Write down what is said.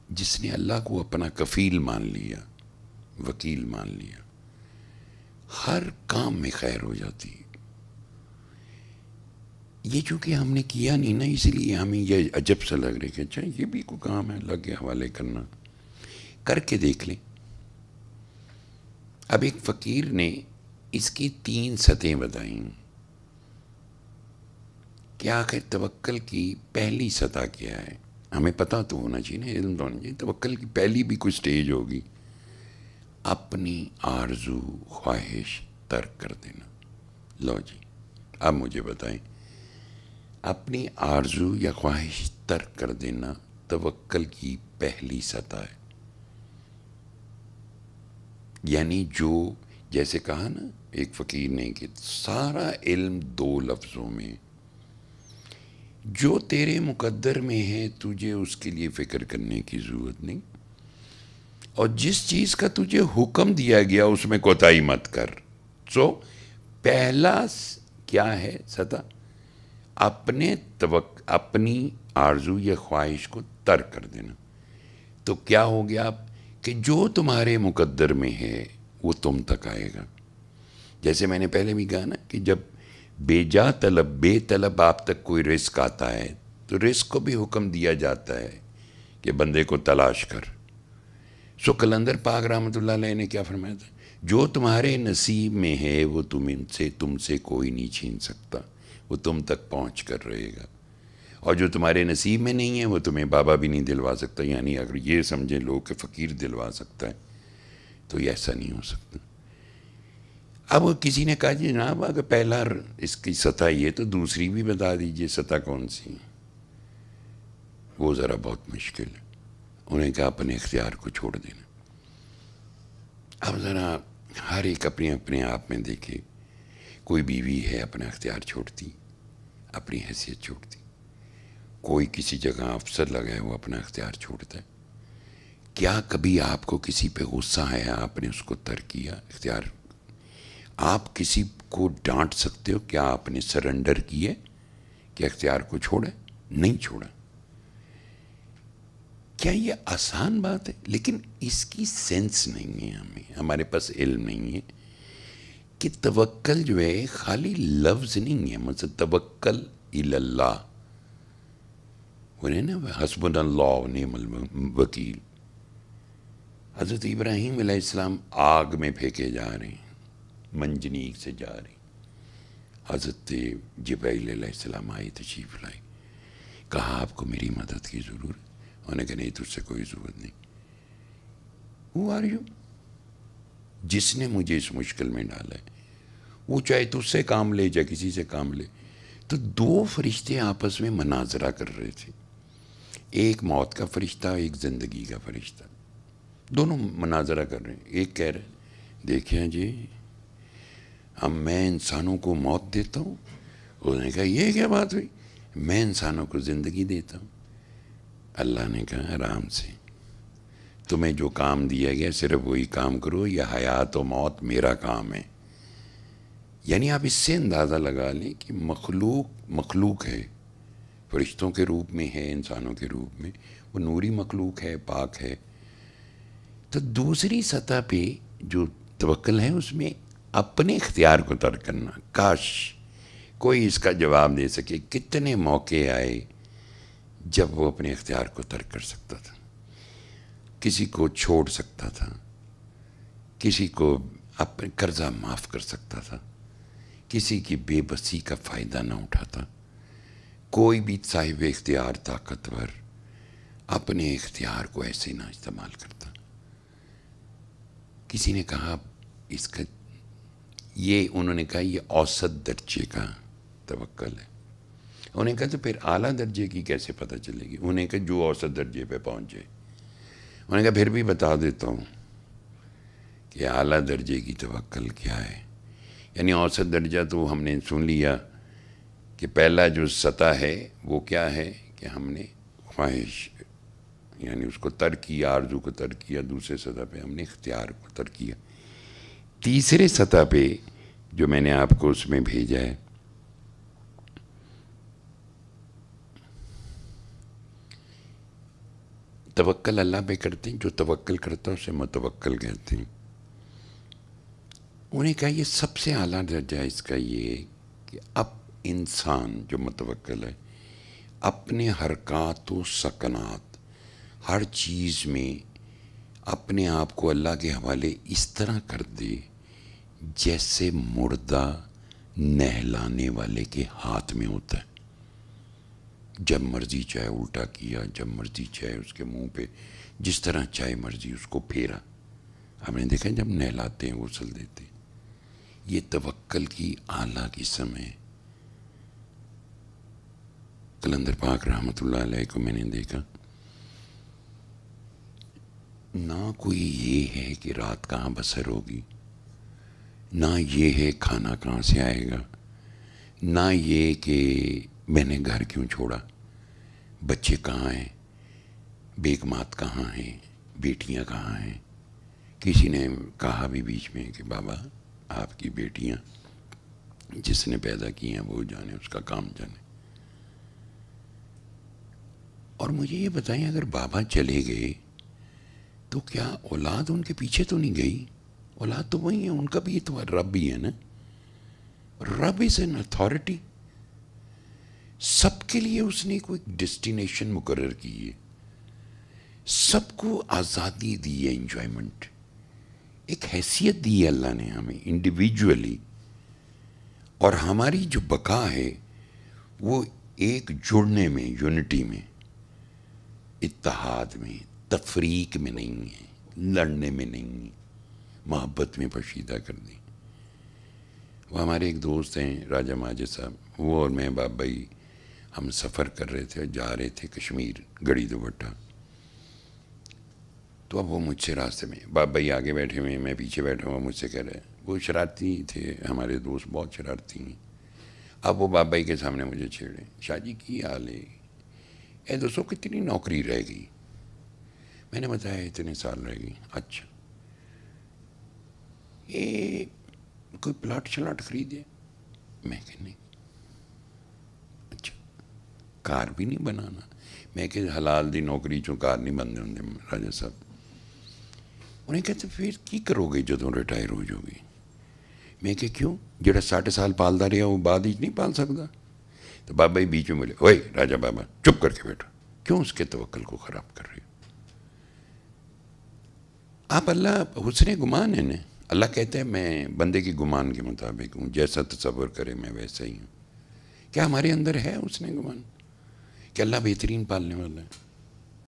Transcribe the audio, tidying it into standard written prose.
جس نے اللہ کو اپنا کفیل مان لیا، وکیل مان لیا، ہر کام میں خیر ہو جاتی ہے۔ یہ چونکہ ہم نے کیا نہیں نا، اسی لیے ہمیں یہ عجب سا لگ رہا ہے کہ اچھا یہ بھی کوئی کام ہے اللہ کے حوالے کرنا۔ کر کے دیکھ لیں۔ اب ایک فقیر نے اس کی 3 سطحیں بتائیں کہ آخر توکل کی پہلی سطح کیا ہے۔ ہمیں پتہ تو ہونا چاہیے نا، علم تو ہونا چاہیے۔ توکل کی پہلی بھی کوئی سٹیج ہوگی، اپنی آرزو خواہش ترک کر دینا۔ لو جی اب مجھے بتائیں، اپنی آرزو یا خواہش ترک کر دینا توکل کی پہلی سطح ہے۔ یعنی جو جیسے کہا نا ایک فقیر نے کہ سارا علم 2 لفظوں میں، جو تیرے مقدر میں ہے تجھے اس کے لیے فکر کرنے کی ضرورت نہیں، اور جس چیز کا تجھے حکم دیا گیا اس میں کوتاہی مت کر۔ سو پہلا کیا ہے سطح؟ اپنی آرزو یا خواہش کو ترک کر دینا۔ تو کیا ہو گیا کہ جو تمہارے مقدر میں ہے وہ تم تک آئے گا۔ جیسے میں نے پہلے بھی کہا نا کہ جب بے طلب آپ تک کوئی رزق آتا ہے تو رزق کو بھی حکم دیا جاتا ہے کہ بندے کو تلاش کر۔ سو قلندر پاک رحمۃ اللہ علیہ نے کیا فرمایا تھا؟ جو تمہارے نصیب میں ہے وہ تم سے کوئی نہیں چھین سکتا، وہ تم تک پہنچ کر رہے گا، اور جو تمہارے نصیب میں نہیں ہے وہ تمہیں بابا بھی نہیں دلوا سکتا۔ یعنی اگر یہ سمجھیں لوگ کہ فقیر دلوا سکتا ہے تو یہ ایسا نہیں ہو سکتا۔ اب کسی نے کہا جی جناب اگر پہلا اس کی سطح یہ تو دوسری بھی بتا دیجئے سطح کون سی؟ وہ ذرا بہت مشکل ہے۔ انہیں کہا اپنے اختیار کو چھوڑ دینا۔ اب ذرا ہر ایک اپنے آپ میں دیکھے، کوئی بیوی ہے اپنا اختیار چھوڑتی، اپنی حیثیت چھوڑتی، کوئی کسی جگہ افسر لگا ہے وہ اپنا اختیار چھوڑتا ہے۔ کیا کبھی آپ کو کسی پہ غصہ آیا آپ نے اس کو ترک کیا اختیار؟ آپ کسی کو ڈانٹ سکتے ہو؟ کیا آپ نے سرنڈر کیے کہ اختیار کو چھوڑے؟ نہیں چھوڑا۔ کیا یہ آسان بات ہے؟ لیکن اس کی سینس نہیں ہے، ہمارے پاس علم نہیں ہے کہ توکل جو ہے خالی لفظ نہیں ہے۔ مثلا توکل الی اللہ، وہ نہیں نا حسبنا اللہ و نعم الوکیل۔ حضرت ابراہیم علیہ السلام آگ میں پھینکے جا رہے ہیں، منجنیق سے جا رہے ہیں، حضرت جبرائیل علیہ السلام آئے، تشریف لائے، کہا آپ کو میری مدد کی ضرورت؟ انہوں نے کہا نہیں تجھ سے کوئی ضرورت نہیں۔ Who are you؟ جس نے مجھے اس مشکل میں ڈالا ہے، وہ چاہے تجھ سے کام لے چاہے کسی سے کام لے۔ تو 2 فرشتے آپس میں مناظرہ کر رہے تھے، ایک موت کا فرشتہ ایک زندگی کا فرشتہ، دونوں مناظرہ کر رہے ہیں۔ ایک کہہ رہے دیکھیں جی اب میں انسانوں کو موت دیتا ہوں، انہوں نے کہا یہ کیا بات ہوئی؟ میں انسانوں کو زندگی دیتا ہوں۔ اللہ نے کہا آرام سے، تمہیں جو کام دیا گیا صرف وہی کام کرو، یہ حیات و موت میرا کام ہے۔ یعنی آپ اس سے اندازہ لگا لیں کہ مخلوق ہے، فرشتوں کے روپ میں ہے، انسانوں کے روپ میں، وہ نوری مخلوق ہے، پاک ہے۔ تو دوسری سطح پہ جو توکل ہے اس میں اپنے اختیار کو ترک کرنا۔ کاش کوئی اس کا جواب دے سکے، کتنے موقع آئے جب وہ اپنے اختیار کو ترک کر سکتا تھا، کسی کو چھوڑ سکتا تھا، کسی کو اپنے قرضہ معاف کر سکتا تھا، کسی کی بے بسی کا فائدہ نہ اٹھاتا۔ کوئی بھی صاحب اختیار طاقتور اپنے اختیار کو ایسے نہ استعمال کرتا۔ کسی نے کہا اس کا یہ، انہوں نے کہا یہ اوسط درجے کا توکل ہے۔ انہوں نے کہا تو پھر اعلیٰ درجے کی کیسے پتہ چلے گی؟ انہوں نے کہا جو اوسط درجے پہ پہنچ جائے۔ انہوں نے کہا پھر بھی بتا دیتا ہوں کہ اعلیٰ درجے کی توکل کیا ہے۔ یعنی اوسط درجہ تو ہم نے سن لیا کہ پہلا جو سطح ہے وہ کیا ہے کہ ہم نے خواہش یعنی اس کو ترک کیا، آرزو کو ترک کیا۔ دوسرے سطح پہ ہم نے اختیار کو ترک کیا۔ تیسرے سطح پہ جو میں نے آپ کو اس میں بھیجا ہے، توکل اللہ پہ کرتے ہیں، جو توکل کرتا ہے اسے متوکل کہتے ہیں. انہیں کہا یہ سب سے اعلیٰ درجہ اس کا یہ ہے کہ اب انسان جو متوکل ہے اپنے حرکات و سکنات ہر چیز میں اپنے آپ کو اللہ کے حوالے اس طرح کر دے جیسے مردہ نہلانے والے کے ہاتھ میں ہوتا ہے. جب مرضی چاہے الٹا کیا، جب مرضی چاہے اس کے منہ پہ جس طرح چاہے مرضی اس کو پھیرا. ہم نے دیکھا جب نہلاتے ہیں غسل دیتے ہیں. یہ توکل کی اعلیٰ قسم ہے. قلندر پاک رحمۃ اللہ علیہ کو میں نے دیکھا، نہ کوئی یہ ہے کہ رات کہاں بسر ہوگی، نہ یہ ہے کھانا کہاں سے آئے گا، نہ یہ کہ میں نے گھر کیوں چھوڑا، بچے کہاں ہیں، بیگمات کہاں ہیں، بیٹیاں کہاں ہیں. کسی نے کہا بھی بیچ میں کہ بابا آپ کی بیٹیاں جس نے پیدا کی ہیں وہ جانے، اس کا کام جانے. اور مجھے یہ بتائیں اگر بابا چلے گئے تو کیا اولاد ان کے پیچھے تو نہیں گئی؟ اولاد تو وہی ہے، ان کا بھی تو رب بھی ہے نا. رب از این اتھارٹی. سب کے لیے اس نے کوئی ڈیسٹینیشن مقرر کی ہے، سب کو آزادی دی ہے، انجوائمنٹ، ایک حیثیت دی ہے اللہ نے ہمیں انڈیویجولی. اور ہماری جو بقا ہے وہ ایک جڑنے میں، یونٹی میں، اتحاد میں، تفریق میں نہیں ہے، لڑنے میں نہیں ہے، محبت میں پوشیدہ کر دی. وہ ہمارے ایک دوست ہیں راجہ ماجد صاحب، وہ اور میں باپ بھائی ہم سفر کر رہے تھے، جا رہے تھے کشمیر گڑھی دوپٹہ. تو اب وہ مجھ سے راستے میں، باپ بھائی آگے بیٹھے ہوئے ہیں، میں پیچھے بیٹھا ہوا، مجھ سے کہہ رہے ہیں، وہ شرارتی تھے ہمارے دوست، بہت شرارتی ہیں. اب وہ باپ بھائی کے سامنے مجھے چھیڑے، شاہ جی کی حال ہے، اے دوستوں کتنی نوکری رہ گئی؟ میں نے بتایا اتنے سال رہ گئی. اچھا یہ کوئی پلاٹ شلاٹ خریدے؟ میں کہ نہیں. اچھا کار بھی نہیں بنانا؟ میں کہ حلال دی نوکری چوں کار نہیں بنتے ہوں راجہ صاحب. انہیں کہتے پھر کی کرو گے جدوں ریٹائر ہو جاؤ گے؟ میں کہ کیوں، جڑا 60 سال پالدا رہا وہ بعد ہی نہیں پال سکتا؟ تو بابا بھائی بیچ میں بولے، اوئے راجہ بابا چپ کر کے بیٹھو، کیوں اس کے توکل کو خراب کر رہے ہو؟ آپ اللہ حسن گمان ہے نا. اللہ کہتے ہیں میں بندے کی گمان کے مطابق ہوں، جیسا تصور کرے میں ویسا ہی ہوں. کیا ہمارے اندر ہے حسن گمان کہ اللہ بہترین پالنے والا ہے؟